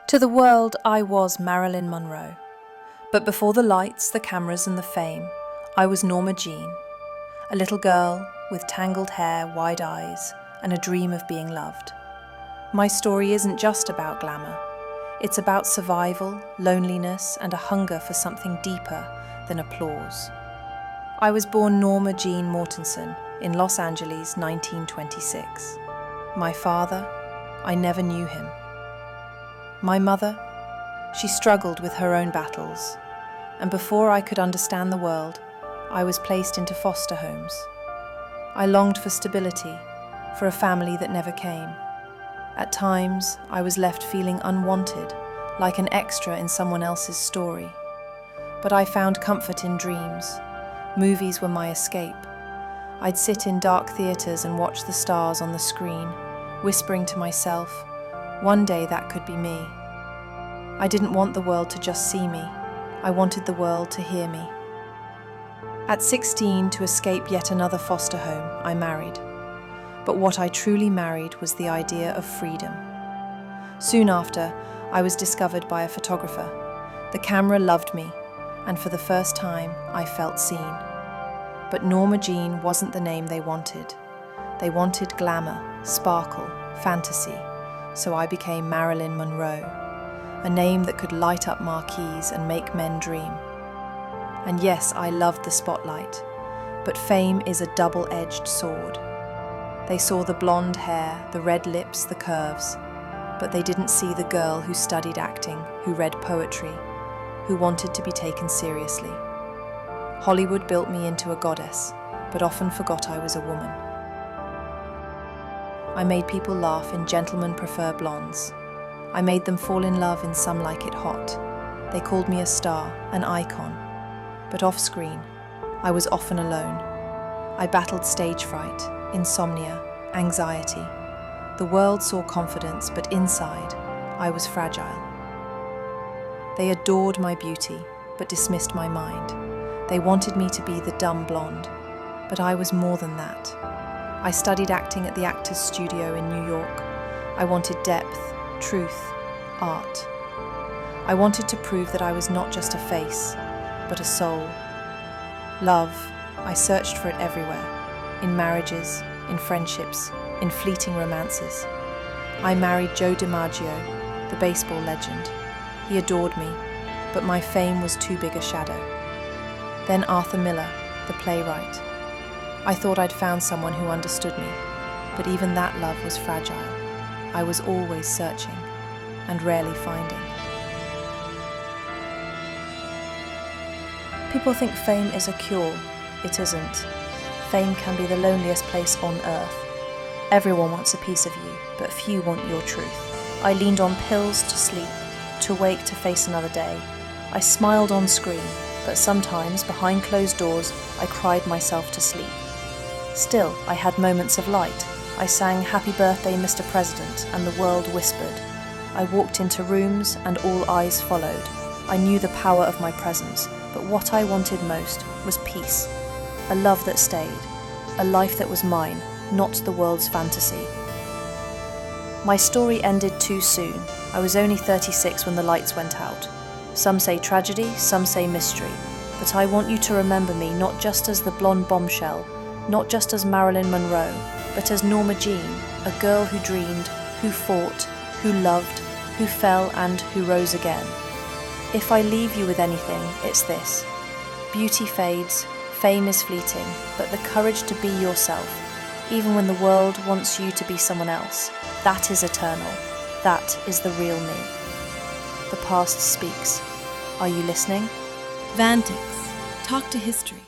To the world, I was Marilyn Monroe. But before the lights, the cameras, and the fame, I was Norma Jeane, a little girl with tangled hair, wide eyes, and a dream of being loved. My story isn't just about glamour. It's about survival, loneliness, and a hunger for something deeper than applause. I was born Norma Jeane Mortensen in Los Angeles, 1926. My father, I never knew him. My mother, she struggled with her own battles, and before I could understand the world, I was placed into foster homes. I longed for stability, for a family that never came. At times, I was left feeling unwanted, like an extra in someone else's story. But I found comfort in dreams. Movies were my escape. I'd sit in dark theaters and watch the stars on the screen, whispering to myself, one day that could be me. I didn't want the world to just see me. I wanted the world to hear me. At 16, to escape yet another foster home, I married. But what I truly married was the idea of freedom. Soon after, I was discovered by a photographer. The camera loved me, and for the first time, I felt seen. But Norma Jeane wasn't the name they wanted. They wanted glamour, sparkle, fantasy. So I became Marilyn Monroe, a name that could light up marquees and make men dream. And yes, I loved the spotlight, but fame is a double-edged sword. They saw the blonde hair, the red lips, the curves, but they didn't see the girl who studied acting, who read poetry, who wanted to be taken seriously. Hollywood built me into a goddess, but often forgot I was a woman. I made people laugh in Gentlemen Prefer Blondes. I made them fall in love in Some Like It Hot. They called me a star, an icon. But off-screen, I was often alone. I battled stage fright, insomnia, anxiety. The world saw confidence, but inside, I was fragile. They adored my beauty, but dismissed my mind. They wanted me to be the dumb blonde, but I was more than that. I studied acting at the Actors Studio in New York. I wanted depth, truth, art. I wanted to prove that I was not just a face, but a soul. Love, I searched for it everywhere, in marriages, in friendships, in fleeting romances. I married Joe DiMaggio, the baseball legend. He adored me, but my fame was too big a shadow. Then Arthur Miller, the playwright. I thought I'd found someone who understood me, but even that love was fragile. I was always searching, and rarely finding. People think fame is a cure. It isn't. Fame can be the loneliest place on earth. Everyone wants a piece of you, but few want your truth. I leaned on pills to sleep, to wake to face another day. I smiled on screen, but sometimes, behind closed doors, I cried myself to sleep. Still, I had moments of light. I sang Happy Birthday, Mr. President, and the world whispered. I walked into rooms, and all eyes followed. I knew the power of my presence, but what I wanted most was peace. A love that stayed. A life that was mine, not the world's fantasy. My story ended too soon. I was only 36 when the lights went out. Some say tragedy, some say mystery. But I want you to remember me not just as the blonde bombshell, not just as Marilyn Monroe, but as Norma Jeane, a girl who dreamed, who fought, who loved, who fell and who rose again. If I leave you with anything, it's this. Beauty fades, fame is fleeting, but the courage to be yourself, even when the world wants you to be someone else, that is eternal. That is the real me. The past speaks. Are you listening? Vantiks. Talk to history.